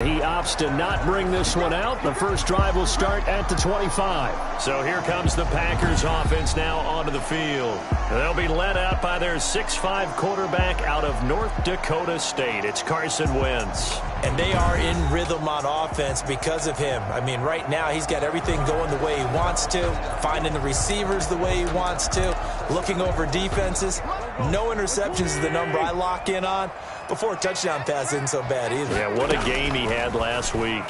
he opts to not bring this one out. The first drive will start at the 25. So here comes the Packers offense now onto the field. They'll be led out by their 6'5" quarterback out of North Dakota State. It's Carson Wentz. And they are in rhythm on offense because of him. I mean, right now he's got everything going the way he wants to, finding the receivers the way he wants to, looking over defenses. No interceptions is the number I lock in on. Before a touchdown pass isn't so bad either. Yeah, what a game he had last week.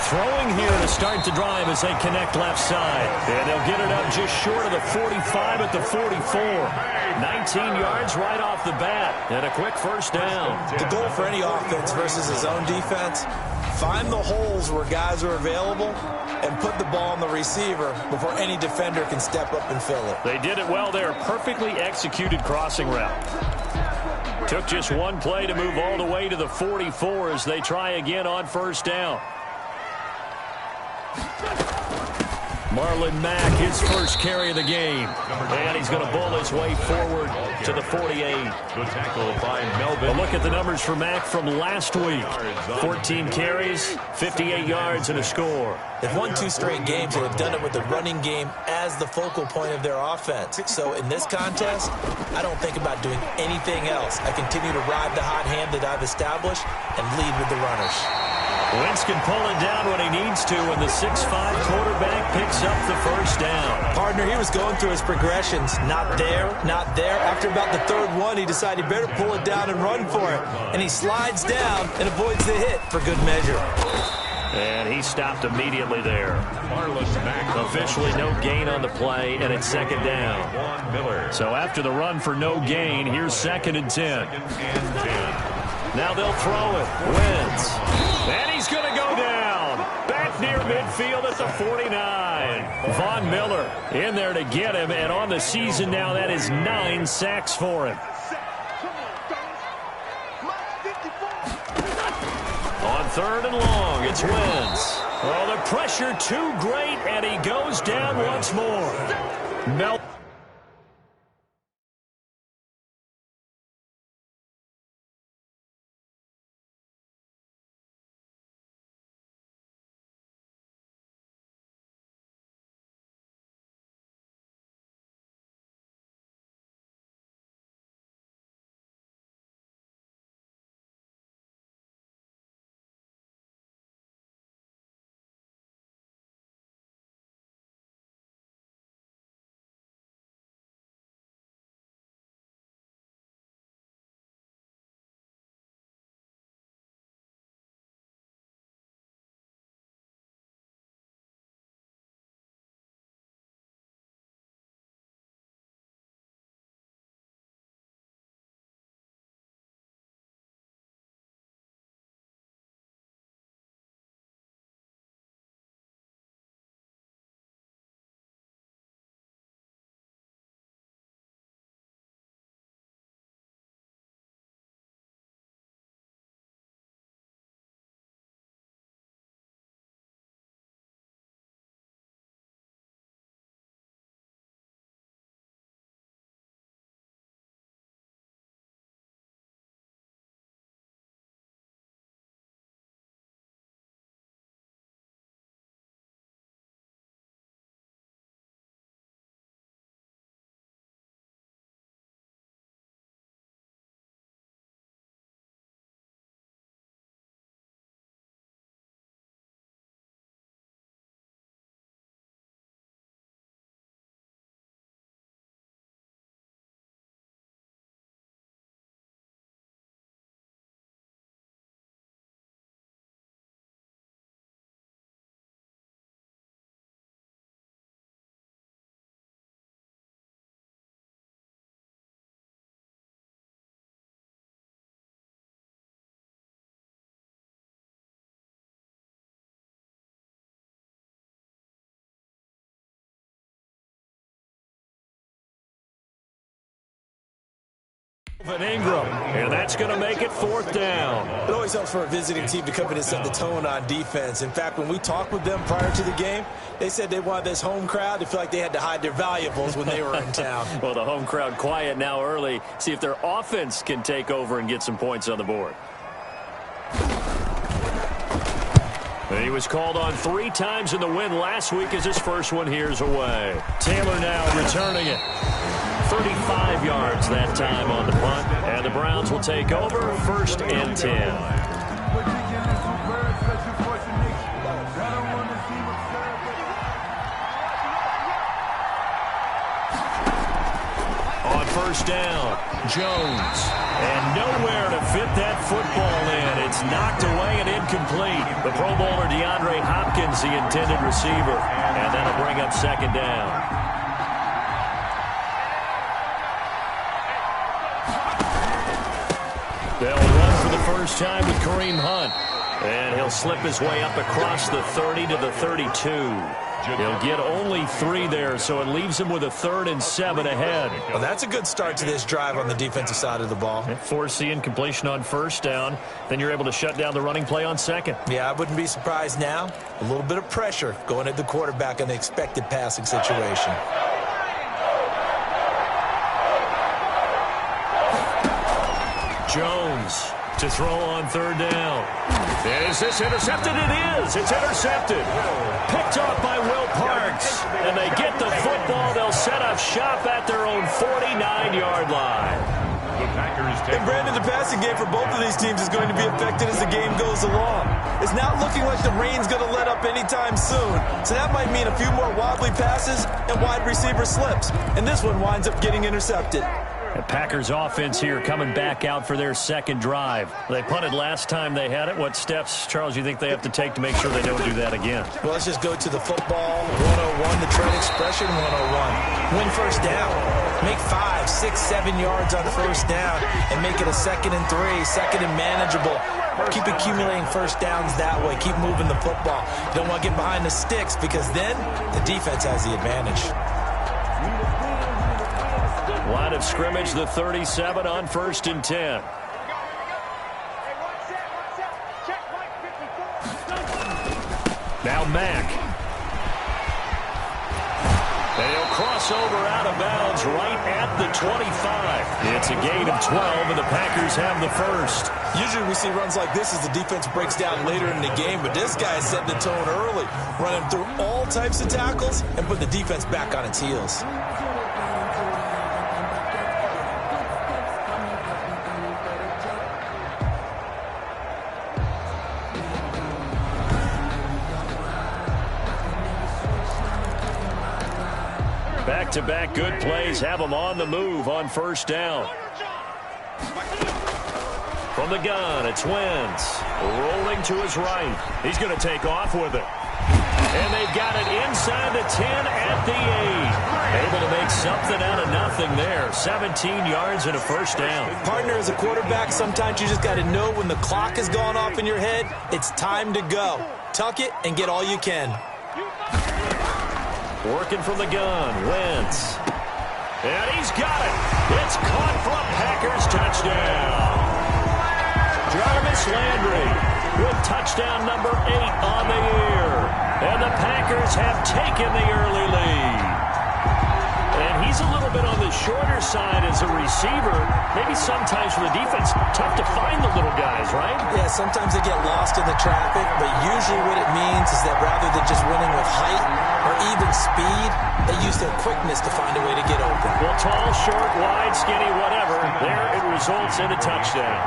Throwing here to start the drive as they connect left side. And they'll get it up just short of the 45 at the 44. 19 yards right off the bat. And a quick first down. The goal for any offense versus his own defense, find the holes where guys are available and put the ball on the receiver before any defender can step up and fill it. They did it well there. Perfectly executed crossing route. Took just one play to move all the way to the 44 as they try again on first down. Marlon Mack, his first carry of the game. And he's going to bull his way forward to the 48. Good tackle by Melvin. A look at the numbers for Mack from last week. 14 carries, 58 yards, and a score. They've won 2 straight games, and they've done it with the running game as the focal point of their offense. So in this contest, I don't think about doing anything else. I continue to ride the hot hand that I've established and lead with the runners. Wentz can pull it down when he needs to, and the 6'5" quarterback picks up the first down. Partner, he was going through his progressions. Not there, not there. After about the third one, he decided he better pull it down and run for it. And he slides down and avoids the hit for good measure. And he stopped immediately there. Officially no gain on the play, and it's second down. So after the run for no gain, here's 2nd and 10. Now they'll throw it. Wentz. And he's going to go down. Back near midfield at the 49. Von Miller in there to get him. And on the season now, that is 9 sacks for him. On 3rd and long, it's Wentz. Oh, the pressure too great, and he goes down once more. Ingram, and that's going to make it 4th down. It always helps for a visiting team to come in and set the tone on defense. In fact, when we talked with them prior to the game, they said they wanted this home crowd to feel like they had to hide their valuables when they were in town. Well, the home crowd quiet now early. See if their offense can take over and get some points on the board. He was called on 3 times in the win last week as his first one here's away. Taylor now returning it. 35 yards that time on the punt. And the Browns will take over 1st and 10. On 1st down, Jones. And nowhere to fit that football in. It's knocked away and incomplete. The Pro Bowler DeAndre Hopkins, the intended receiver. And that'll bring up 2nd down. They'll run for the first time with Kareem Hunt. And he'll slip his way up across the 30 to the 32. He'll get only 3 there, so it leaves him with a 3rd and 7 ahead. Well, that's a good start to this drive on the defensive side of the ball. Force the incompletion on 1st down. Then you're able to shut down the running play on 2nd. Yeah, I wouldn't be surprised now. A little bit of pressure going at the quarterback in the expected passing situation. Jones to throw on 3rd down. Is this intercepted? It is. It's intercepted. Picked off by Will Parks. And they get the football. They'll set up shop at their own 49-yard line. The Packers take. And Brandon, the passing game for both of these teams is going to be affected as the game goes along. It's not looking like the rain's going to let up anytime soon. So that might mean a few more wobbly passes and wide receiver slips. And this one winds up getting intercepted. The Packers offense here coming back out for their 2nd drive. They punted last time they had it. What steps, Charles, you think they have to take to make sure they don't do that again? Well, let's just go to the football 101, the trade expression 101. Win 1st down. Make 5, 6, 7 yards on 1st down and make it a 2nd and 3, 2nd and manageable. Keep accumulating 1st downs that way. Keep moving the football. You don't want to get behind the sticks because then the defense has the advantage. Line of scrimmage, the 37 on 1st and 10. Now Mack. They'll cross over out of bounds right at the 25. It's a gain of 12, and the Packers have the 1st. Usually we see runs like this as the defense breaks down later in the game, but this guy is setting the tone early, running through all types of tackles and putting the defense back on its heels. Back-to-back good plays have them on the move on 1st down. From the gun, it's Wentz. Rolling to his right. He's going to take off with it. And they've got it inside the 10 at the 8. Able to make something out of nothing there. 17 yards and a 1st down. Partner, as a quarterback, sometimes you just got to know when the clock has gone off in your head, it's time to go. Tuck it and get all you can. Working from the gun, Wentz. And he's got it. It's caught for a Packers touchdown. Jarvis Landry with touchdown number 8 on the year. And the Packers have taken the early lead. And he's a little bit on the shorter side as a receiver. Maybe sometimes for the defense, tough to find the little guys, right? Yeah, sometimes they get lost in the traffic, but usually what it means is that rather than just winning with height or even speed, they use their quickness to find a way to get open. Well, tall, short, wide, skinny, whatever, there it results in a touchdown.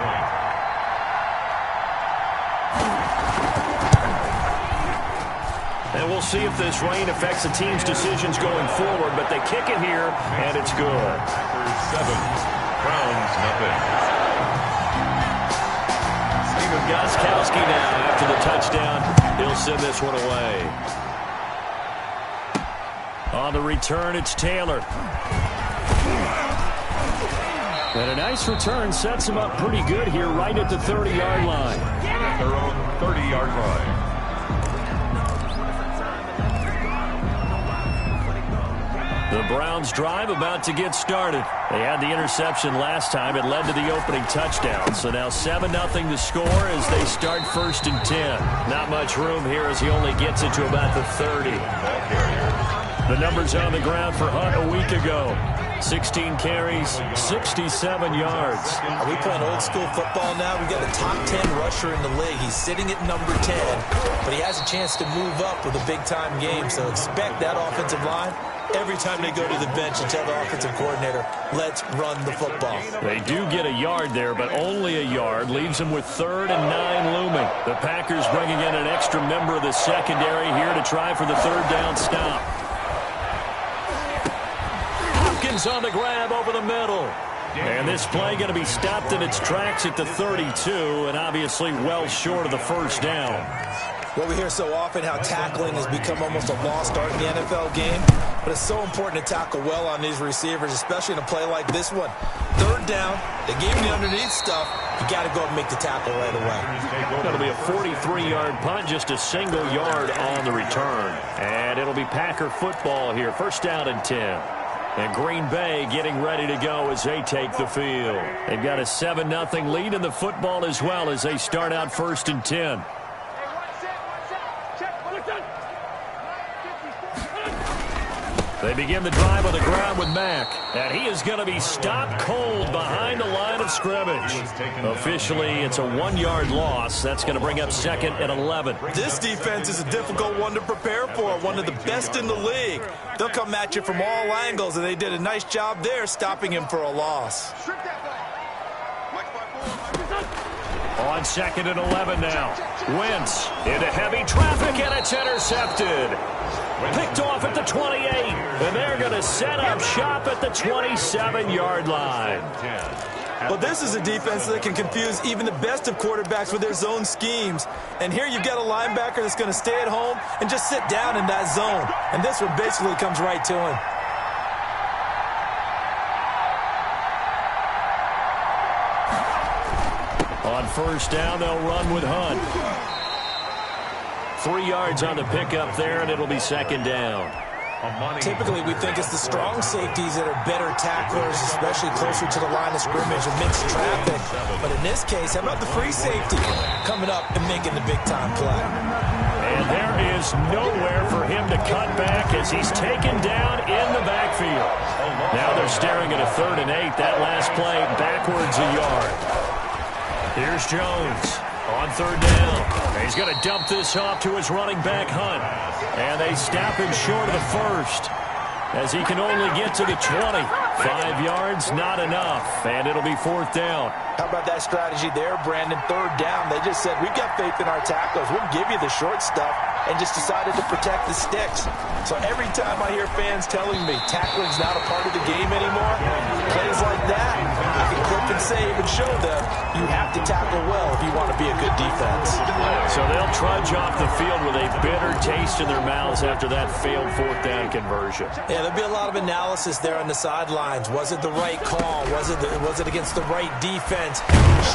And we'll see if this rain affects the team's decisions going forward, but they kick it here, and it's good. Packers 7, Browns nothing. Steven Gostkowski now after the touchdown. He'll send this one away. On the return, it's Taylor. And a nice return sets him up pretty good here right at the 30-yard line. At their own 30-yard line. The Browns drive about to get started. They had the interception last time. It led to the opening touchdown. So now 7-0 the score as they start 1st and 10. Not much room here as he only gets it to about the 30. The numbers on the ground for Hunt a week ago. 16 carries, 67 yards. Are we playing old school football now? We've got a top 10 rusher in the league. He's sitting at number 10, but he has a chance to move up with a big-time game. So expect that offensive line every time they go to the bench and tell the offensive coordinator, let's run the football. They do get a yard there, but only a yard. Leaves them with 3rd and 9 looming. The Packers bringing in an extra member of the secondary here to try for the 3rd down stop. Hopkins on the grab over the middle. And this play going to be stopped in its tracks at the 32, and obviously well short of the 1st down. Well, we hear so often how tackling has become almost a lost art in the NFL game, but it's so important to tackle well on these receivers, especially in a play like this one. 3rd down, they gave him the underneath stuff. You got to go and make the tackle right away. It'll be a 43-yard punt, just a single yard on the return. And it'll be Packer football here, 1st down and 10. And Green Bay getting ready to go as they take the field. They've got a 7-0 lead in the football as well as they start out 1st and 10. They begin the drive on the ground with Mack. And he is going to be stopped cold behind the line of scrimmage. Officially, it's a 1-yard loss. That's going to bring up 2nd and 11. This defense is a difficult one to prepare for, one of the best in the league. They'll come at you from all angles, and they did a nice job there stopping him for a loss. On 2nd and 11 now. Wentz into heavy traffic, and it's intercepted. Picked off at the 28, and they're going to set up shop at the 27-yard line. But this is a defense that can confuse even the best of quarterbacks with their zone schemes. And here you've got a linebacker that's going to stay at home and just sit down in that zone. And this one basically comes right to him. On 1st down, they'll run with Hunt. 3 yards on the pickup there, and it'll be 2nd down. Typically, we think it's the strong safeties that are better tacklers, especially closer to the line of scrimmage amidst traffic. But in this case, how about the free safety coming up and making the big-time play? And there is nowhere for him to cut back as he's taken down in the backfield. Now they're staring at a 3rd and 8. That last play backwards a yard. Here's Jones on 3rd down. He's going to dump this off to his running back, Hunt. And they stop him short of the 1st as he can only get to the 20. 5 yards, not enough. And it'll be 4th down. How about that strategy there, Brandon? 3rd down. They just said, we've got faith in our tackles. We'll give you the short stuff, and just decided to protect the sticks. So every time I hear fans telling me tackling's not a part of the game anymore, plays like that, I can clip and save and show them you have to tackle well if you want to be a good defense. So they'll trudge off the field with a bitter taste in their mouths after that failed 4th down conversion. Yeah, there'll be a lot of analysis there on the sidelines. Was it the right call? Was it against the right defense?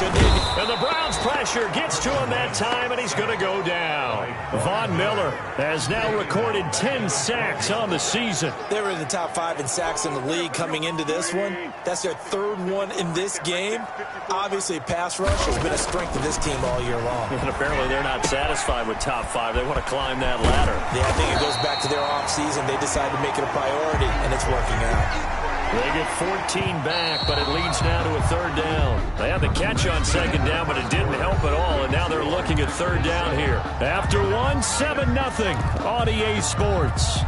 Should they be? And the Browns pressure gets to him that time, and he's going to go down. Von Miller has now recorded 10 sacks on the season. They were in the top 5 in sacks in the league coming into this one. That's their 3rd one in this game. Obviously, pass rush has been a strength of this team all year long. And apparently they're not satisfied with top 5. They want to climb that ladder. Yeah, I think it goes back to their offseason. They decided to make it a priority, and it's working out. They get 14 back, but it leads now to a 3rd down. They had the catch on 2nd down, but it didn't help at all, and now they're looking at 3rd down here. After 7-0 on EA Sports.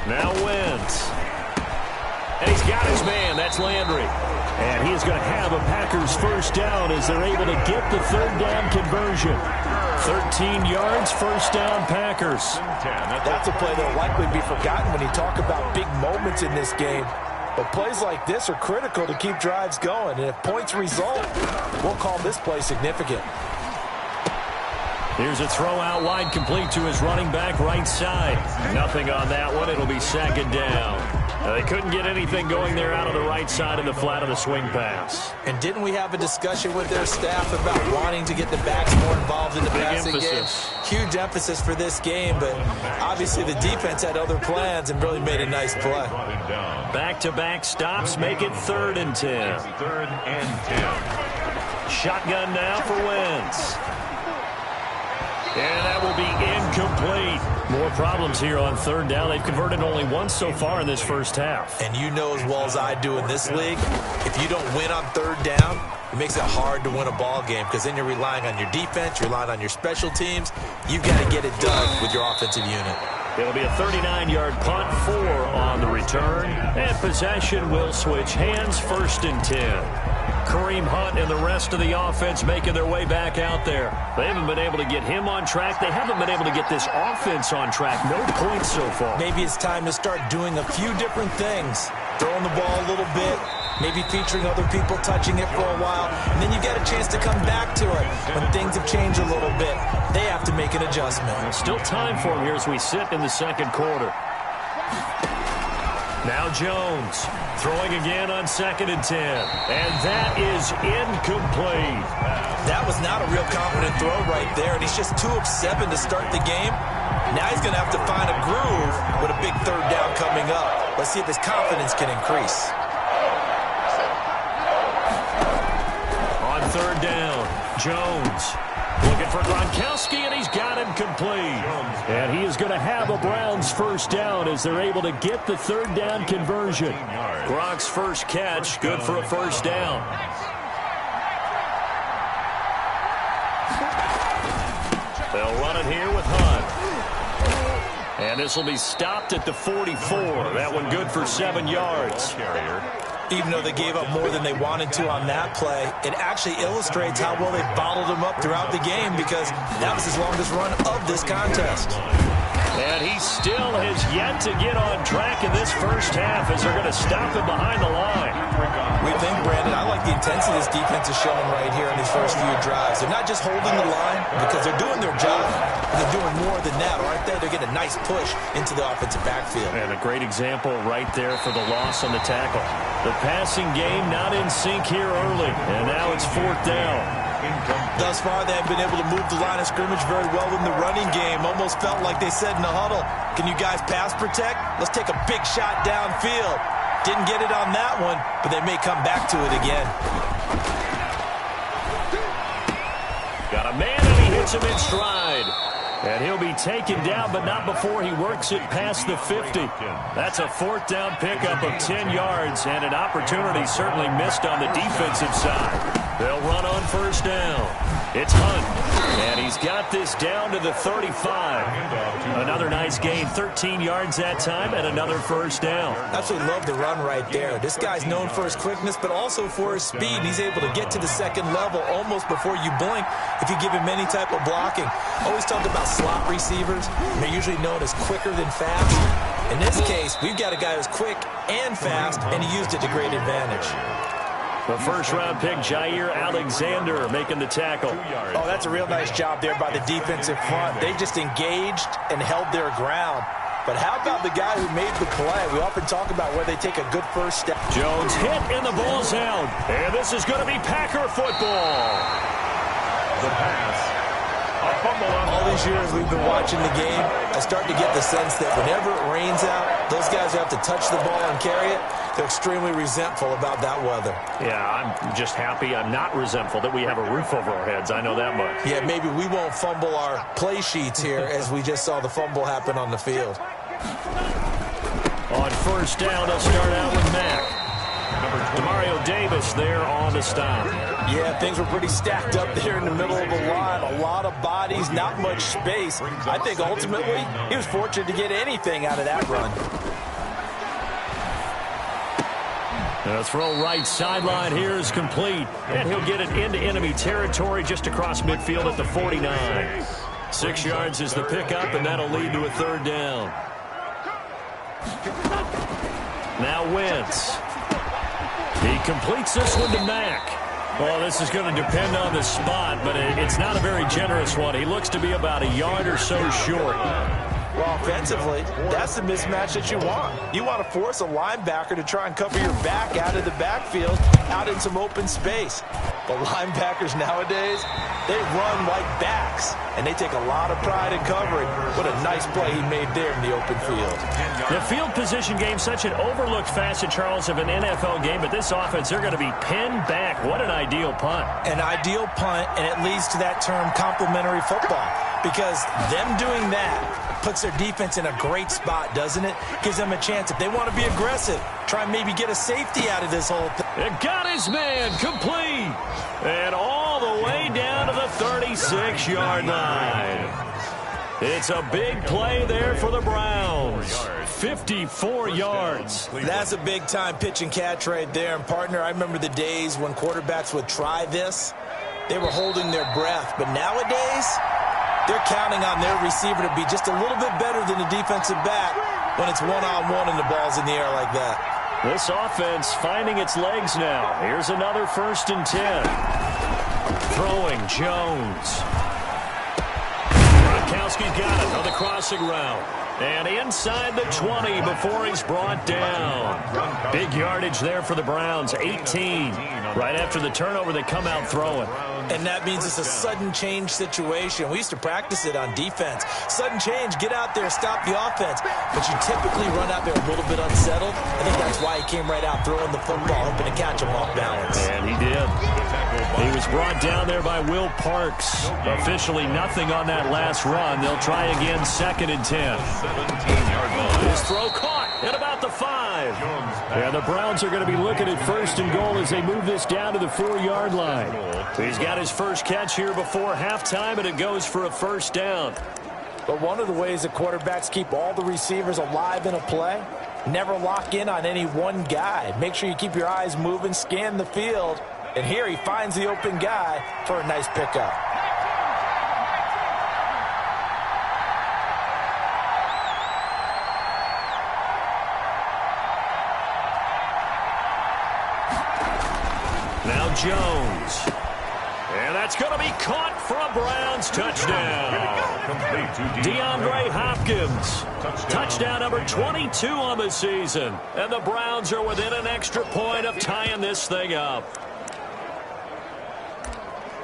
Now Wentz. And he's got his man. That's Landry. And he is going to have a Packers 1st down as they're able to get the 3rd down conversion. 13 yards, 1st down Packers. That's a play that will likely be forgotten when you talk about big moments in this game. But plays like this are critical to keep drives going. And if points result, we'll call this play significant. Here's a throw out wide, complete to his running back right side. Nothing on that one. It'll be 2nd down. They couldn't get anything going there out of the right side of the flat of the swing pass. And didn't we have a discussion with their staff about wanting to get the backs more involved in the passing game? Huge emphasis for this game, but obviously the defense had other plans and really made a nice play. Back-to-back stops make it 3rd and 10. 3rd and 10. Shotgun now for Wentz. And that will be incomplete. More problems here on third down. They've converted only once so far in this first half. And you know as well as I do in this league, if you don't win on third down, it makes it hard to win a ball game because then you're relying on your defense, you're relying on your special teams. You've got to get it done with your offensive unit. It'll be a 39-yard punt, 4 on the return. And possession will switch hands, 1st and 10. Kareem Hunt and the rest of the offense making their way back out there. They haven't been able to get him on track. They haven't been able to get this offense on track. No points so far. Maybe it's time to start doing a few different things. Throwing the ball a little bit, maybe featuring other people touching it for a while, and then you get a chance to come back to it when things have changed a little bit. They have to make an adjustment. Still time for him here as we sit in the second quarter. Now Jones throwing again on 2nd and 10. And that is incomplete. That was not a real confident throw right there, and he's just 2 of 7 to start the game. Now he's going to have to find a groove with a big third down coming up. Let's see if his confidence can increase. On third down, Jones looking for Gronkowski, and he's got him complete. And he is going to have a Browns first down as they're able to get the third down conversion. Gronk's first catch, good for a first down. They'll run it here with Hunt. And this will be stopped at the 44. That one good for 7 yards. Even though they gave up more than they wanted to on that play, it actually illustrates how well they bottled him up throughout the game because that was his longest run of this contest. And he still has yet to get on track in this first half as they're going to stop him behind the line. We think, Brandon, I like the intensity this defense is showing right here in these first few drives. They're not just holding the line because they're doing their job. They're doing more than that, aren't they? They're getting a nice push into the offensive backfield. And a great example right there for the loss on the tackle. The passing game not in sync here early, and now it's 4th down. Thus far, they have been able to move the line of scrimmage very well in the running game. Almost felt like they said in the huddle, can you guys pass protect? Let's take a big shot downfield. Didn't get it on that one, but they may come back to it again. Got a man, and he hits him in stride. And he'll be taken down, but not before he works it past the 50. That's a 4th down pickup of 10 yards, and an opportunity certainly missed on the defensive side. They'll run on first down. It's Hunt, and he's got this down to the 35. Another nice gain, 13 yards that time, and another first down. Absolutely love the run right there. This guy's known for his quickness, but also for his speed. He's able to get to the second level almost before you blink if you give him any type of blocking. Always talk about slot receivers. They're usually known as quicker than fast. In this case, we've got a guy who's quick and fast, and he used it to great advantage. The first-round pick, Jair Alexander, making the tackle. Oh, that's a real nice job there by the defensive front. They just engaged and held their ground. But how about the guy who made the play? We often talk about where they take a good first step. Jones hit, and the ball's out. And this is going to be Packer football. The pass. All these years we've been watching the game, I start to get the sense that whenever it rains out, those guys who have to touch the ball and carry it, they're extremely resentful about that weather. Yeah, I'm just happy I'm not resentful that we have a roof over our heads. I know that much. Yeah, maybe we won't fumble our play sheets here as we just saw the fumble happen on the field. On first down, they'll start out with Mack. Demario Davis there on the stop. Yeah, things were pretty stacked up there in the middle of the line. A lot of bodies, not much space. I think ultimately he was fortunate to get anything out of that run. The throw right sideline here is complete. And he'll get it into enemy territory just across midfield at the 49. 6 yards is the pickup, and that'll lead to a third down. Now Wentz. He completes this one to Mack. Well, this is going to depend on the spot, but it's not a very generous one. He looks to be about a yard or so short. Well, offensively, that's the mismatch that you want. You want to force a linebacker to try and cover your back out of the backfield, out in some open space. But linebackers nowadays, They run like backs, and they take a lot of pride in covering. What a nice play he made there in the open field. The field position game, such an overlooked facet, Charles, of an NFL game, but this offense, they're going to be pinned back. What an ideal punt. An ideal punt, and it leads to that term complementary football, because them doing that puts their defense in a great spot, doesn't it? Gives them a chance, if they want to be aggressive, try and maybe get a safety out of this whole thing. It got his man complete. And all the way down to the 36-yard line. It's a big play there for the Browns. 54 yards. That's a big-time pitch and catch right there. And, partner, I remember the days when quarterbacks would try this. They were holding their breath. But nowadays, they're counting on their receiver to be just a little bit better than the defensive back when it's one-on-one and the ball's in the air like that. This offense finding its legs now. Here's another 1st and 10. Throwing Jones. Gronkowski's got it on the crossing route. And inside the 20 before he's brought down. Big yardage there for the Browns, 18. Right after the turnover, they come out throwing. And that means it's a sudden change situation. We used to practice it on defense. Sudden change, get out there, stop the offense. But you typically run out there a little bit unsettled. I think that's why he came right out throwing the football, hoping to catch him off balance. And he did. He was brought down there by Will Parks. Officially nothing on that last run. They'll try again, 2nd and 10. 17-yard line. His throw caught at about the 5. And the Browns are going to be looking at 1st and goal as they move this down to the 4-yard line. He's got his first catch here before halftime, and it goes for a 1st down. But one of the ways that quarterbacks keep all the receivers alive in a play, never lock in on any one guy. Make sure you keep your eyes moving, scan the field. And here he finds the open guy for a nice pickup. Now Jones. And that's going to be caught for a Browns touchdown. DeAndre Hopkins. Touchdown number 22 on the season. And the Browns are within an extra point of tying this thing up.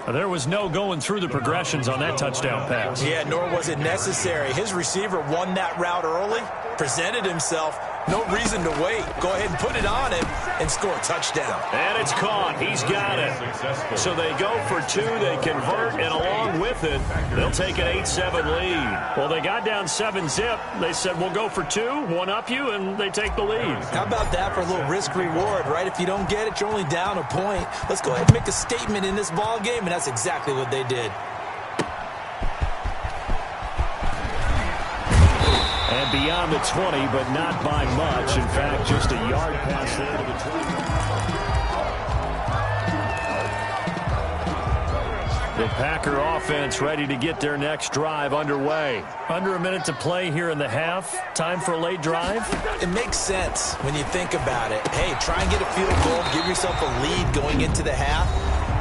There was no going through the progressions on that touchdown pass. Yeah, nor was it necessary. His receiver won that route early, presented himself. No reason to wait. Go ahead and put it on him and score a touchdown. And it's caught. He's got it. So they go for 2. They convert, and along with it, they'll take an 8-7 lead. Well, they got down 7-zip. They said, we'll go for 2, one up you, and they take the lead. How about that for a little risk-reward, right? If you don't get it, you're only down a point. Let's go ahead and make a statement in this ball game, and that's exactly what they did. And beyond the 20, but not by much. In fact, just a yard pass there to the 20. The Packer offense ready to get their next drive underway. Under a minute to play here in the half. Time for a late drive. It makes sense when you think about it. Hey, try and get a field goal. Give yourself a lead going into the half.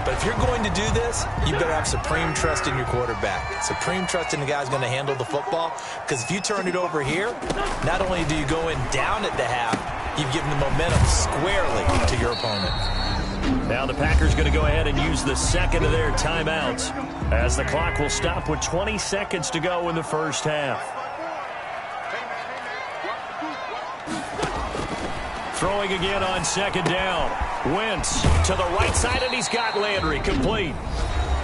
But if you're going to do this, you better have supreme trust in your quarterback. Supreme trust in the guy who's going to handle the football. Because if you turn it over here, not only do you go in down at the half, you've given the momentum squarely to your opponent. Now the Packers going to go ahead and use the second of their timeouts as the clock will stop with 20 seconds to go in the first half. Throwing again on 2nd down. Wentz to the right side, and he's got Landry complete.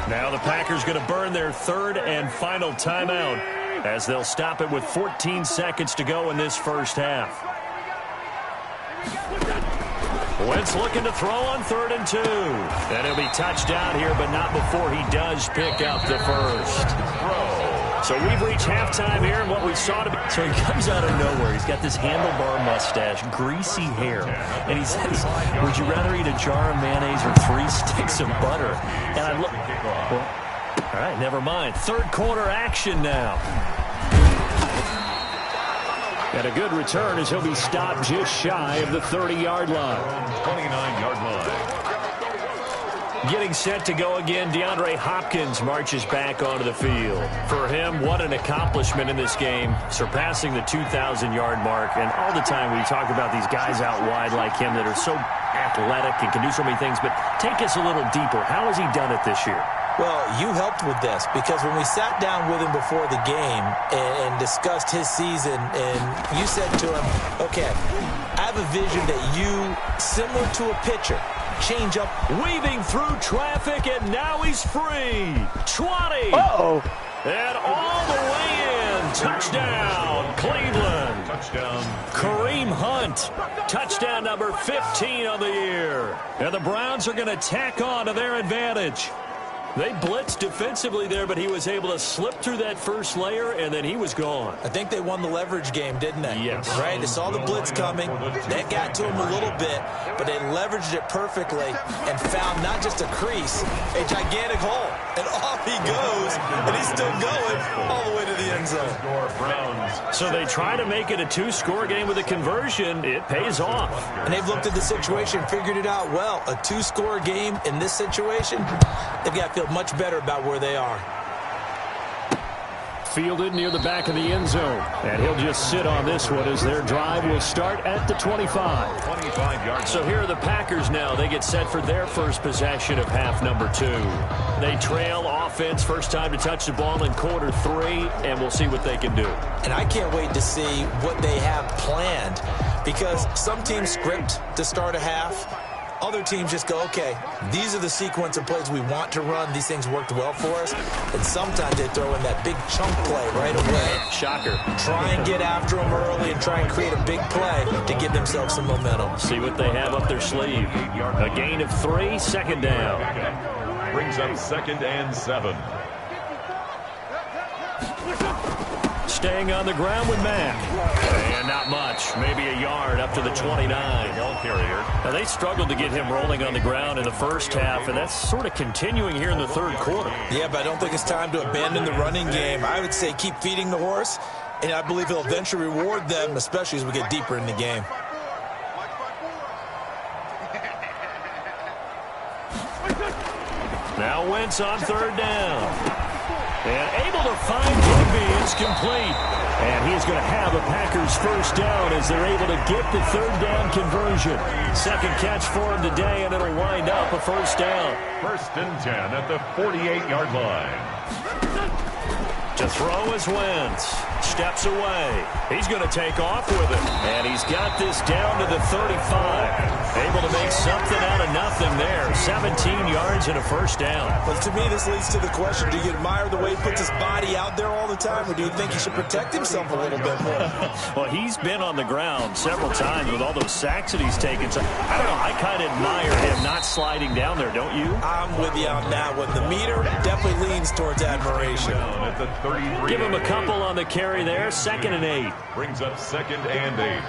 Now the Packers going to burn their 3rd and final timeout as they'll stop it with 14 seconds to go in this first half. Wentz looking to throw on 3rd and 2. And he'll be touched down here, but not before he does pick up the first. So we've reached halftime here, and what we saw to be... So he comes out of nowhere. He's got this handlebar mustache, greasy hair. And he says, would you rather eat a jar of mayonnaise or 3 sticks of butter? And I look... Well, all right, never mind. 3rd quarter action now. And a good return as he'll be stopped just shy of the 30-yard line. 29-yard line. Getting set to go again, DeAndre Hopkins marches back onto the field. For him, what an accomplishment in this game, surpassing the 2,000-yard mark. And all the time we talk about these guys out wide like him that are so athletic and can do so many things. But take us a little deeper. How has he done it this year? Well, you helped with this because when we sat down with him before the game and discussed his season, and you said to him, okay, I have a vision that you, similar to a pitcher, change up. Weaving through traffic, and now he's free. 20. Uh-oh. And all the way in. Touchdown, Cleveland. Touchdown. Kareem Hunt. Touchdown number 15 on the year. And the Browns are going to tack on to their advantage. They blitzed defensively there, but he was able to slip through that first layer, and then he was gone. I think they won the leverage game, didn't they? Yes. Right? They saw the blitz coming. That got to him a little bit, but they leveraged it perfectly and found not just a crease, a gigantic hole. And off he goes, and he's still going all the way to the end zone. Browns. So they try to make it a two-score game with a conversion. It pays off. And they've looked at the situation, figured it out well. A two-score game in this situation, they've got to feel much better about where they are. Fielded near the back of the end zone. And he'll just sit on this one as their drive will start at the 25. 25 yards. So here are the Packers now. They get set for their first possession of half number 2. They trail offense, first time to touch the ball in quarter 3, and we'll see what they can do. And I can't wait to see what they have planned, because some teams script to start a half. Other teams just go, okay, these are the sequence of plays we want to run. These things worked well for us. And sometimes they throw in that big chunk play right away. Shocker. Try and get after them early and try and create a big play to give themselves some momentum. See what they have up their sleeve. A gain of 3, second down. Brings up 2nd and 7. Staying on the ground with Mack. And not much. Maybe a yard up to the 29. Now, they struggled to get him rolling on the ground in the first half, and that's sort of continuing here in the third quarter. Yeah, but I don't think it's time to abandon the running game. I would say keep feeding the horse, and I believe he'll eventually reward them, especially as we get deeper in the game. Now Wentz on third down. And able to find Higby is complete. And he's going to have a Packers first down as they're able to get the third down conversion. Second catch for him today, and it'll wind up a first down. 1st and 10 at the 48-yard line. To throw is Wentz. Steps away. He's going to take off with it. And he's got this down to the 35. Able to make something out of nothing there. 17 yards and a first down. But to me, this leads to the question, do you admire the way he puts his body out there all the time, or do you think he should protect himself a little bit more? Well, he's been on the ground several times with all those sacks that he's taken. So, I don't know, I kind of admire him not sliding down there, don't you? I'm with you on that one. The meter definitely leans towards admiration. At the 33. Give him a couple on the carry there. 2nd and 8. Brings up 2nd and 8.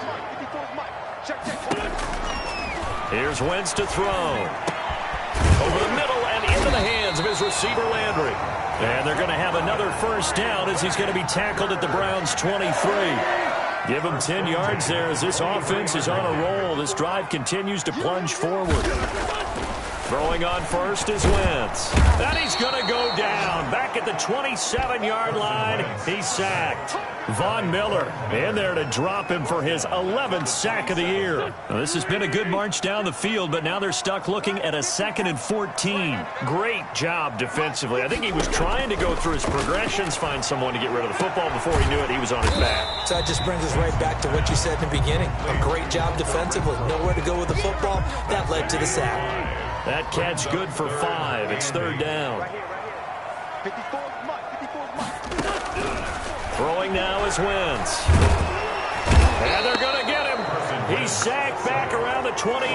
Here's Wentz to throw. Over the middle and into the hands of his receiver, Landry. And they're going to have another first down as he's going to be tackled at the Browns' 23. Give him 10 yards there as this offense is on a roll. This drive continues to plunge forward. Throwing on first is Wentz. And he's going to go down. Back at the 27-yard line, he's sacked. Von Miller in there to drop him for his 11th sack of the year. Now, this has been a good march down the field, but now they're stuck looking at a 2nd and 14. Great job defensively. I think he was trying to go through his progressions, find someone to get rid of the football. Before he knew it, he was on his back. So that just brings us right back to what you said in the beginning. A great job defensively. Nowhere to go with the football. That led to the sack. That catch good for 5. It's third down. Throwing now is Wentz. And they're going to get him. He's sacked back around the 28.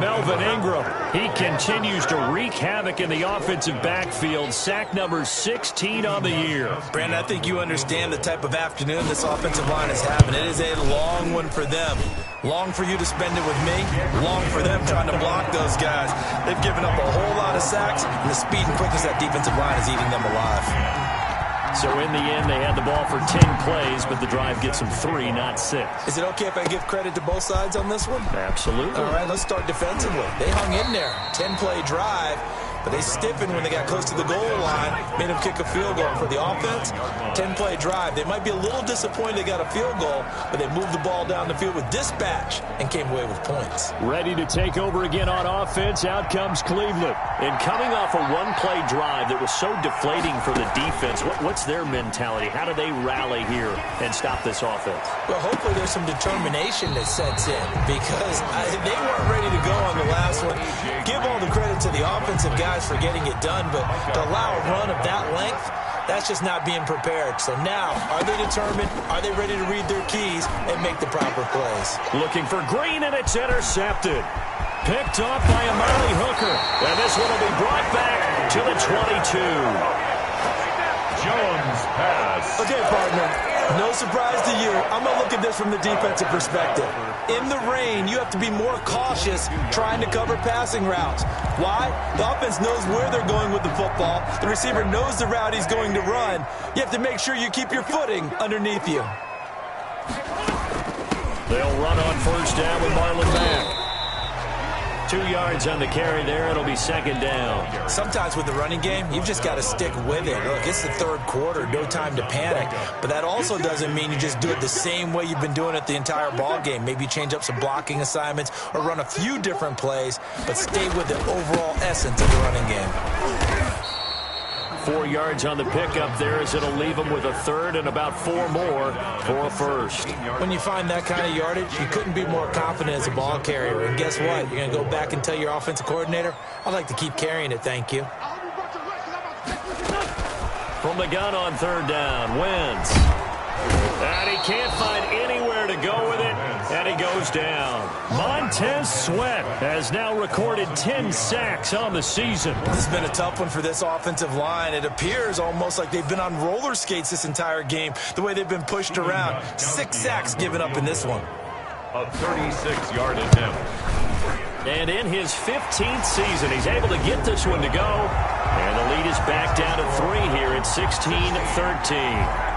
Melvin Ingram. He continues to wreak havoc in the offensive backfield. Sack number 16 on the year. Brandon, I think you understand the type of afternoon this offensive line is having. It is a long one for them. Long for you to spend it with me. Long for them trying to block those guys. They've given up a whole lot of sacks, and the speed and quickness of that defensive line is eating them alive. So in the end, they had the ball for 10 plays, but the drive gets them 3, not 6. Is it okay if I give credit to both sides on this one? Absolutely. All right, let's start defensively. They hung in there. 10-play drive. but they stiffened when they got close to the goal line, made them kick a field goal. For the offense, 10-play drive. They might be a little disappointed they got a field goal, but they moved the ball down the field with dispatch and came away with points. Ready to take over again on offense. Out comes Cleveland. And coming off a one-play drive that was so deflating for the defense, what's their mentality? How do they rally here and stop this offense? Well, hopefully there's some determination that sets in, because they weren't ready to go on the last one. Give all the credit to the offensive guys for getting it done, but to allow a run of that length, that's just not being prepared. So now, are they determined? Are they ready to read their keys and make the proper plays? Looking for Green, and it's intercepted. Picked off by Amari Hooker. And this one will be brought back to the 22. Jones pass. Okay, partner, no surprise to you. I'm going to look at this from the defensive perspective. In the rain, you have to be more cautious trying to cover passing routes. Why? The offense knows where they're going with the football. The receiver knows the route he's going to run. You have to make sure you keep your footing underneath you. They'll run on first down with Marlon Mack. 2 yards on the carry there. It'll be second down. Sometimes with the running game, you've just got to stick with it. Look, it's the third quarter. No time to panic. But that also doesn't mean you just do it the same way you've been doing it the entire ball game. Maybe change up some blocking assignments or run a few different plays, but stay with the overall essence of the running game. 4 yards on the pickup there, as it'll leave them with a third and about 4 more for a first. When you find that kind of yardage, you couldn't be more confident as a ball carrier. And guess what? You're going to go back and tell your offensive coordinator, I'd like to keep carrying it, thank you. From the gun on third down, Wentz. And he can't find anywhere to go with it, and he goes down. Montez Sweat has now recorded 10 sacks on the season. This has been a tough one for this offensive line. It appears almost like they've been on roller skates this entire game, the way they've been pushed around. 6 sacks given up in this one. A 36-yard attempt. And in his 15th season, he's able to get this one to go. And the lead is back down to 3 here at 16-13.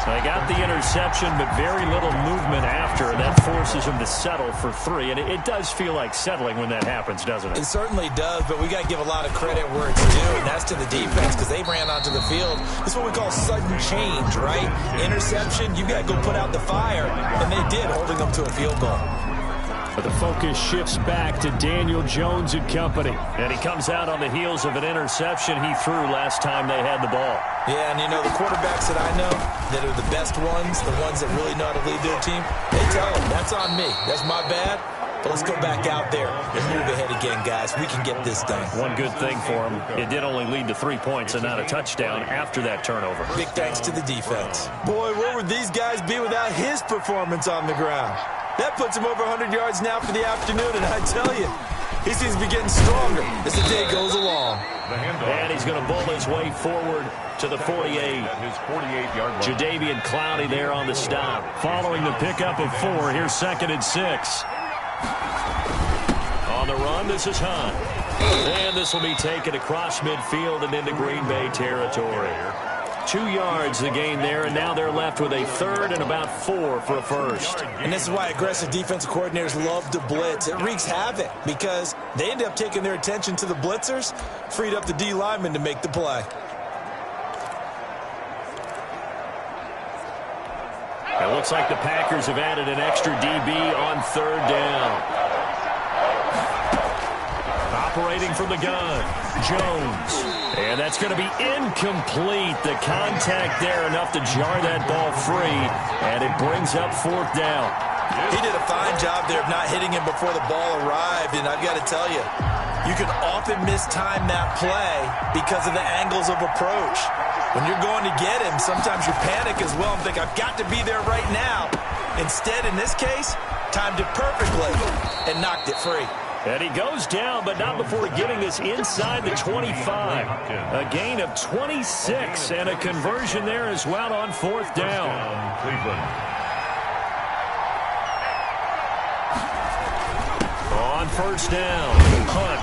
They got the interception, but very little movement after. That forces him to settle for 3. And it does feel like settling when that happens, doesn't it? It certainly does, but we got to give a lot of credit where it's due, and that's to the defense, because they ran onto the field. This is what we call sudden change, right? Interception, you got to go put out the fire, and they did, holding them to a field goal. But the focus shifts back to Daniel Jones and company. And he comes out on the heels of an interception he threw last time they had the ball. Yeah, and you know, the quarterbacks that I know that are the best ones, the ones that really know how to lead their team, they tell them, that's on me. That's my bad. But let's go back out there and move ahead again, guys. We can get this done. One good thing for him, it did only lead to 3 points and not a touchdown after that turnover. Big thanks to the defense. Boy, where would these guys be without his performance on the ground? That puts him over 100 yards now for the afternoon, and I tell you, he seems to be getting stronger as the day goes along. And he's going to bowl his way forward to the 48. His 48-yard line. Jadeveon Clowney there on the stop. Following the pickup of 4, here's 2nd and 6. On the run, this is Hunt. And this will be taken across midfield and into Green Bay territory. 2 yards the gain there, and now they're left with a third and about 4 for a first. And this is why aggressive defensive coordinators love to blitz. It wreaks havoc because they end up taking their attention to the blitzers, freed up the D lineman to make the play. It looks like the Packers have added an extra DB on third down. Operating from the gun, Jones. And that's going to be incomplete. The contact there enough to jar that ball free, and it brings up 4th down. He did a fine job there of not hitting him before the ball arrived, and I've got to tell you, you can often mistime that play because of the angles of approach. When you're going to get him, sometimes you panic as well and think, I've got to be there right now. Instead, in this case, timed it perfectly and knocked it free. And he goes down, but not before getting this inside the 25. A gain of 26 and a conversion there as well on 4th down. Cleveland. On first down, Hunt.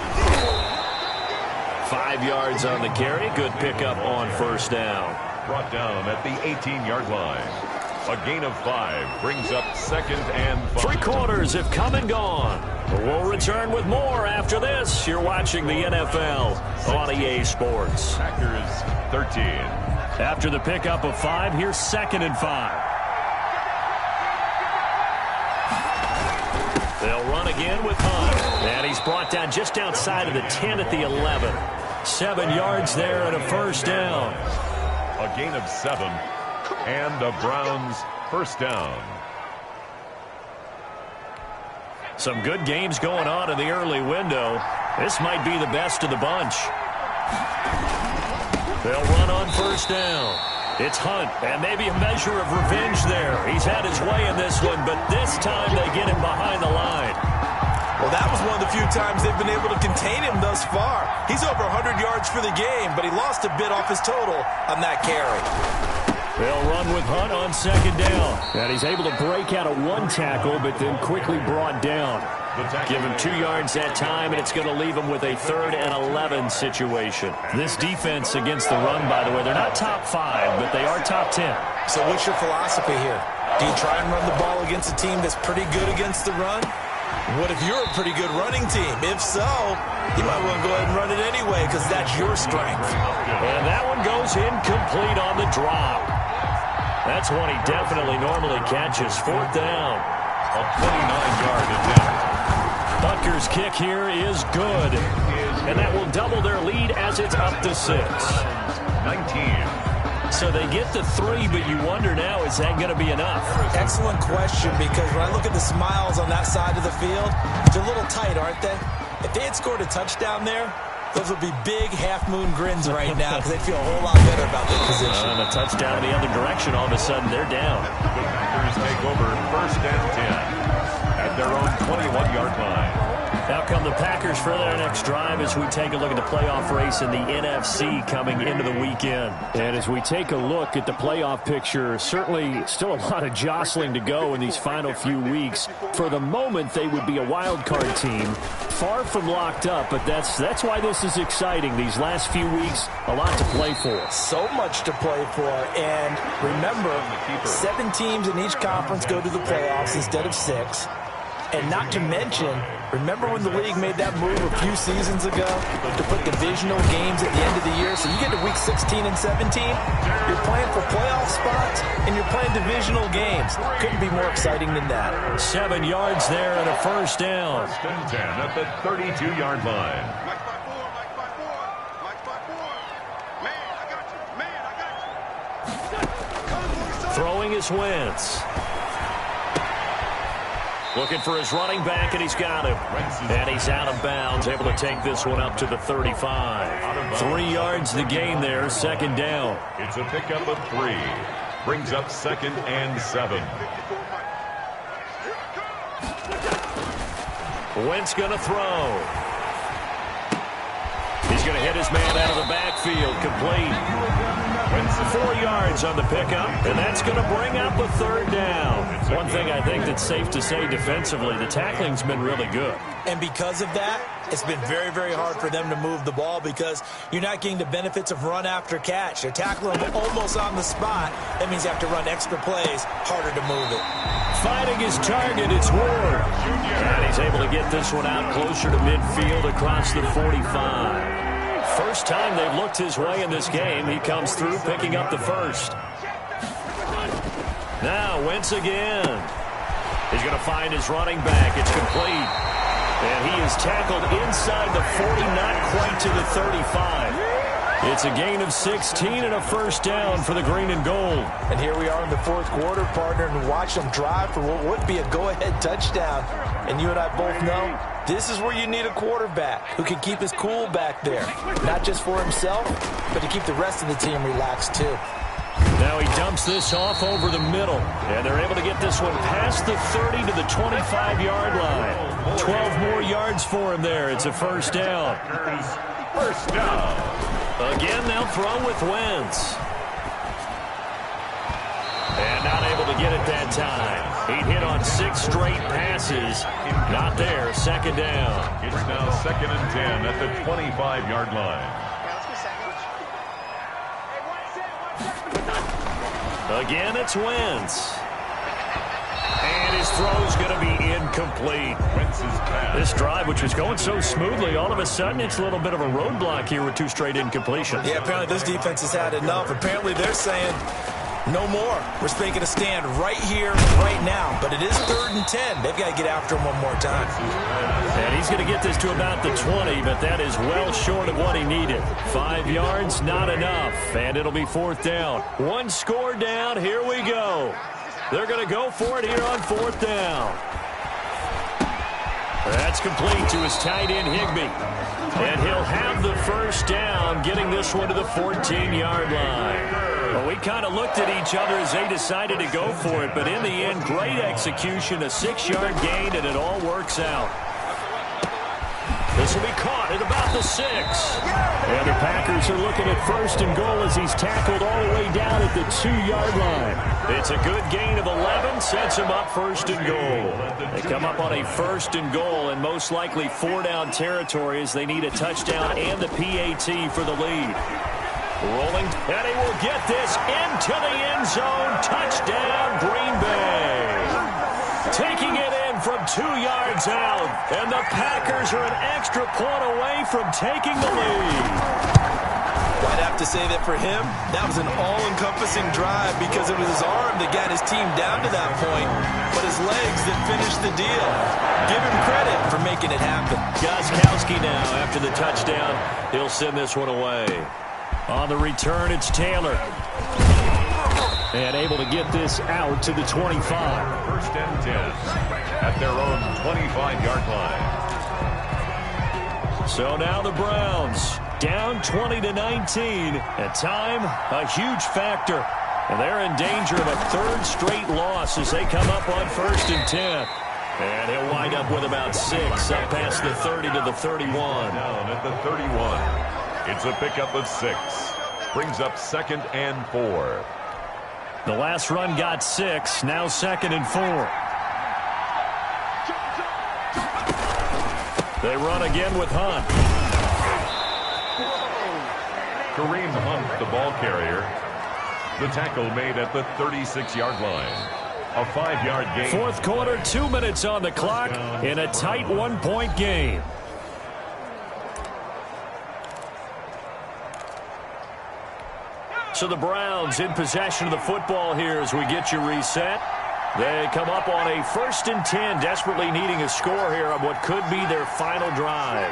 5 yards on the carry. Good pickup on first down. Brought down at the 18-yard line. A gain of 5 brings up 2nd and 5. 3 quarters have come and gone. We'll return with more after this. You're watching the NFL on EA Sports. Packers 13. After the pickup of 5, here's 2nd and 5. They'll run again with Hunt. And he's brought down just outside of the 10 at the 11. 7 yards there and a first down. A gain of 7. And the Browns first down. Some good games going on in the early window. This might be the best of the bunch. They'll run on first down. It's Hunt, and maybe a measure of revenge there. He's had his way in this one, but this time they get him behind the line. Well, that was one of the few times they've been able to contain him thus far. He's over 100 yards for the game, but he lost a bit off his total on that carry. They'll run with Hunt on 2nd down. And he's able to break out of 1 tackle, but then quickly brought down. Give him 2 yards that time, and it's going to leave him with a 3rd and 11 situation. This defense against the run, by the way, they're not top 5, but they are top 10. So what's your philosophy here? Do you try and run the ball against a team that's pretty good against the run? What if you're a pretty good running team? If so, you might want to go ahead and run it anyway because that's your strength. And that one goes incomplete on the drop. That's one he definitely normally catches. 4th down. A 29-yard attempt. Butker's kick here is good. And that will double their lead as it's up to 6. 19. So they get the 3, but you wonder now, is that going to be enough? Excellent question, because when I look at the smiles on that side of the field, they're a little tight, aren't they? If they had scored a touchdown there, those would be big half-moon grins right now because they feel a whole lot better about their position. And a touchdown in the other direction, all of a sudden they're down. The Packers take over 1st and 10 at their own 21-yard line. Out come the Packers for their next drive as we take a look at the playoff race in the NFC coming into the weekend. And as we take a look at the playoff picture, certainly still a lot of jostling to go in these final few weeks. For the moment, they would be a wild card team. Far from locked up, but that's why this is exciting. These last few weeks, a lot to play for. So much to play for. And remember, 7 teams in each conference go to the playoffs instead of 6. And not to mention, remember when the league made that move a few seasons ago to put divisional games at the end of the year? So you get to week 16 and 17, you're playing for playoff spots, and you're playing divisional games. Couldn't be more exciting than that. 7 yards there and a first down. 1st and 10 at the 32-yard line. Throwing is Wentz. Looking for his running back, and he's got him. And he's out of bounds, able to take this one up to the 35. 3 yards the gain there, 2nd down. It's a pickup of 3. Brings up 2nd and 7. Wentz going to throw. He's going to hit his man out of the backfield, complete. 4 yards on the pickup, and that's going to bring up a 3rd down. One thing I think that's safe to say defensively, the tackling's been really good. And because of that, it's been very, very hard for them to move the ball because you're not getting the benefits of run after catch. They're tackling them almost on the spot. That means you have to run extra plays, harder to move it. Finding his target, it's Ward. And he's able to get this one out closer to midfield across the 45. First time they've looked his way in this game. He comes through picking up the first. Now Wentz again. He's going to find his running back. It's complete. And he is tackled inside the 40, not quite to the 35. It's a gain of 16 and a first down for the green and gold. And here we are in the 4th quarter, partner, and watch them drive for what would be a go-ahead touchdown. And you and I both know this is where you need a quarterback who can keep his cool back there. Not just for himself, but to keep the rest of the team relaxed too. Now he dumps this off over the middle. And they're able to get this one past the 30 to the 25-yard line. 12 more yards for him there. It's a first down. First down. Again, they'll throw with Wentz. And not able to get it that time. He hit on 6 straight passes. Not there. 2nd down. It's now 2nd and 10 at the 25-yard line. Again, it's Wentz. And his throw's going to be incomplete. This drive, which was going so smoothly, all of a sudden it's a little bit of a roadblock here with 2 straight incompletions. Yeah, apparently this defense has had enough. Apparently they're saying no more. We're making a stand right here, right now. But it is 3rd and 10. They've got to get after him one more time. And he's going to get this to about the 20, but that is well short of what he needed. 5 yards, not enough. And it'll be 4th down. 1 score down. Here we go. They're going to go for it here on 4th down. That's complete to his tight end, Higbee. And he'll have the 1st down, getting this one to the 14-yard line. Well, we kind of looked at each other as they decided to go for it, but in the end, great execution, a 6-yard gain, and it all works out. This will be caught at about the 6. And the Packers are looking at 1st and goal as he's tackled all the way down at the 2-yard line. It's a good gain of 11, sets him up 1st and goal. They come up on a 1st and goal and most likely 4-down territory as they need a touchdown and the PAT for the lead. Rolling, and he will get this into the end zone. Touchdown, Green Bay. Taking it in from 2 yards out, and the Packers are an extra point away from taking the lead. Well, I'd have to say that for him, that was an all-encompassing drive because it was his arm that got his team down to that point, but his legs that finished the deal. Give him credit for making it happen. Gostkowski now, after the touchdown, he'll send this one away. On the return, it's Taylor. And able to get this out to the 25. 1st and 10 at their own 25-yard line. So now the Browns down 20-19. At time, a huge factor. And they're in danger of a 3rd straight loss as they come up on 1st and 10. And he'll wind up with about 6 up past the 30 to the 31. Down at the 31. It's a pickup of 6. Brings up 2nd and 4. The last run got 6, now 2nd and 4. They run again with Hunt. Kareem Hunt, the ball carrier. The tackle made at the 36-yard line. A 5-yard gain. 4th quarter, 2 minutes on the clock in a tight 1-point game. So the Browns in possession of the football here as we get you reset. They come up on a 1st and 10, desperately needing a score here on what could be their final drive.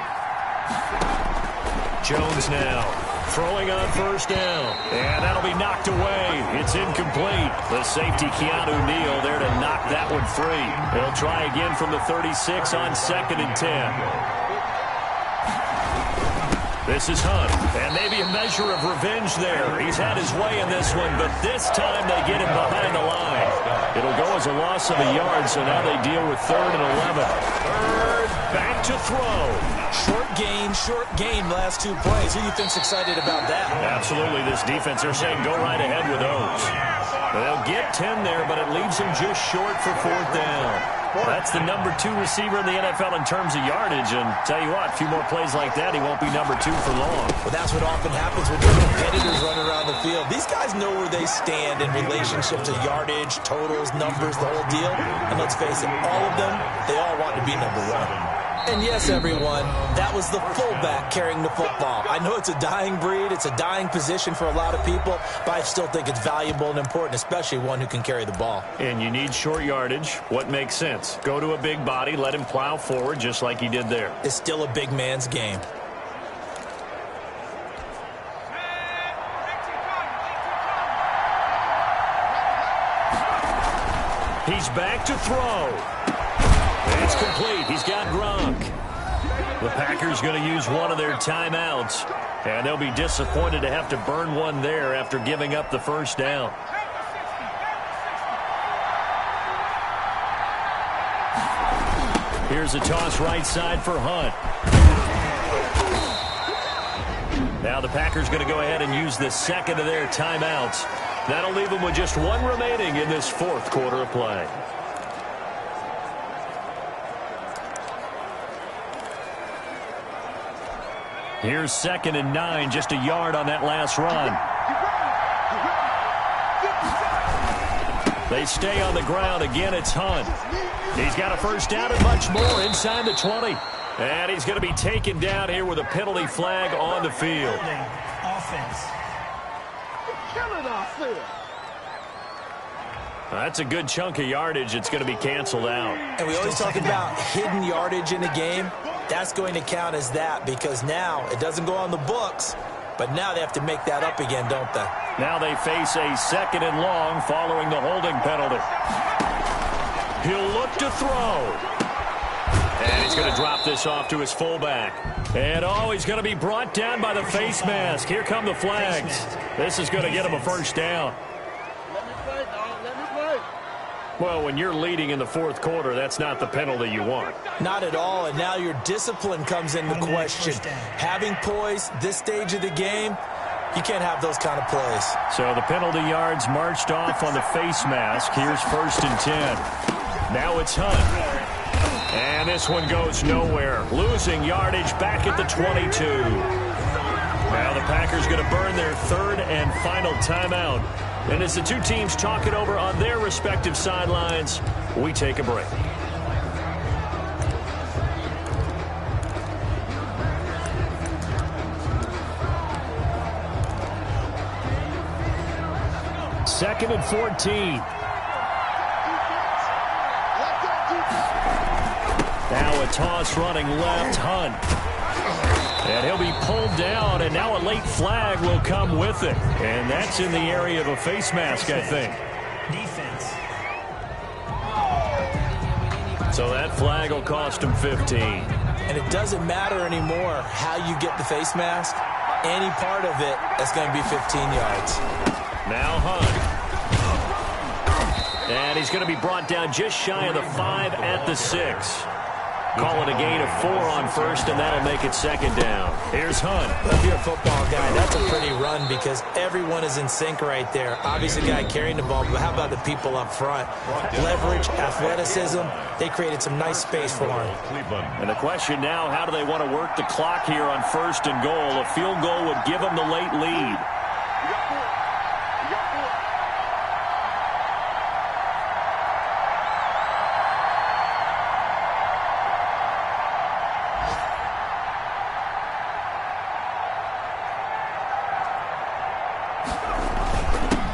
Jones now throwing on 1st down, and that'll be knocked away. It's incomplete. The safety, Keanu Neal, there to knock that one free. They'll try again from the 36 on 2nd and 10. This is Hunt, and maybe a measure of revenge there. He's had his way in this one, but this time they get him behind the line. It'll go as a loss of a yard, so now they deal with 3rd and 11. 3rd, back to throw. Short gain, last 2 plays. Who do you think's excited about that? Absolutely, this defense, they're saying go right ahead with those. They'll get 10 there, but it leaves them just short for 4th down. That's the number 2 receiver in the NFL in terms of yardage, and tell you what, a few more plays like that, he won't be number 2 for long. Well, that's what often happens when your competitors run around the field. These guys know where they stand in relationship to yardage, totals, numbers, the whole deal. And let's face it, all of them, they all want to be number 1. And yes, everyone, that was the fullback carrying the football. I know it's a dying breed, it's a dying position for a lot of people, but I still think it's valuable and important, especially one who can carry the ball. And you need short yardage. What makes sense? Go to a big body, let him plow forward just like he did there. It's still a big man's game. He's back to throw. It's complete. He's got Gronk. The Packers going to use one of their timeouts, and they'll be disappointed to have to burn one there after giving up the 1st down. Here's a toss right side for Hunt. Now the Packers going to go ahead and use the 2nd of their timeouts. That'll leave them with just 1 remaining in this 4th quarter of play. Here's 2nd and 9, just a yard on that last run. They stay on the ground. Again, it's Hunt. He's got a first down and much more inside the 20. And he's going to be taken down here with a penalty flag on the field. Offense. Killing offense. That's a good chunk of yardage. It's going to be canceled out. And we always talk about hidden yardage in a game. That's going to count as that because now it doesn't go on the books, but now they have to make that up again, don't they? Now they face a 2nd and long following the holding penalty. He'll look to throw. And he's going to drop this off to his fullback. And, he's going to be brought down by the face mask. Here come the flags. This is going to get him a first down. Let me play, dog. Let me play. Well, when you're leading in the 4th quarter, that's not the penalty you want. Not at all, and now your discipline comes into question. Having poise this stage of the game, you can't have those kind of plays. So the penalty yards marched off on the face mask. Here's 1st and 10. Now it's Hunt. And this one goes nowhere. Losing yardage back at the 22. Now the Packers going to burn their 3rd and final timeout. And as the two teams talk it over on their respective sidelines, we take a break. Second and 14. Now a toss running left, Hunt. And he'll be pulled down, and now a late flag will come with it. And that's in the area of a face mask, I think. Defense. So that flag will cost him 15. And it doesn't matter anymore how you get the face mask. Any part of it, that's going to be 15 yards. Now Hunt. And he's going to be brought down just shy of the 5 at the 6. Call it a gain of 4 on 1st, and that'll make it 2nd down. Here's Hunt. If you're a football guy, that's a pretty run because everyone is in sync right there. Obviously, the guy carrying the ball, but how about the people up front? Leverage, athleticism, they created some nice space for him. And the question now, how do they want to work the clock here on 1st and goal? A field goal would give them the late lead.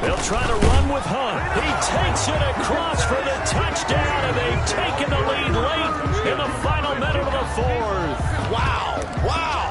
They'll try to run with Hunt. He takes it across for the touchdown, and they've taken the lead late in the final minute of the 4th. Wow, wow.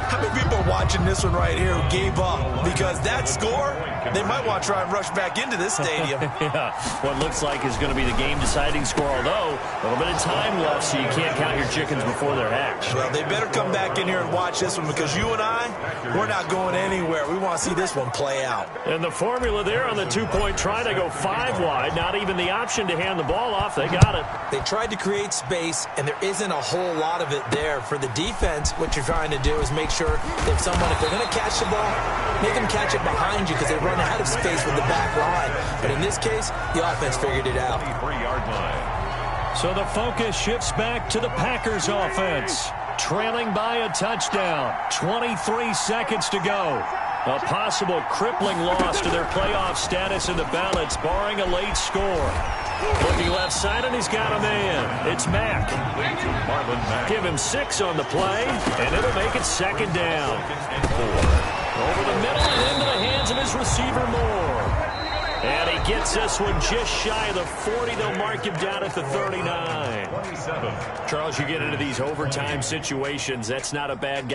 How many people are watching this one right here who gave up? Because that score, they might want to try and rush back into this stadium. Yeah, what looks like is going to be the game-deciding score, although a little bit of time left, so you can't count your chickens before they're hatched. Well, they better come back in here and watch this one because you and I, we're not going anywhere. We want to see this one play out. And the formula there on the 2-point try, they go 5 wide. Not even the option to hand the ball off. They got it. They tried to create space, and there isn't a whole lot of it there. For the defense, what you're trying to do is make sure that if they're going to catch the ball, make them catch it behind you because they run out of space with the back line. But in this case, the offense figured it out. So the focus shifts back to the Packers offense. Trailing by a touchdown. 23 seconds to go. A possible crippling loss to their playoff status in the balance, barring a late score. Looking left side, and he's got a man. It's Mack. Give him 6 on the play, and it'll make it 2nd down. Over the middle and into the hands of his receiver, Moore. And he gets this one just shy of the 40. They'll mark him down at the 39. Charles, you get into these overtime situations, that's not a bad guy.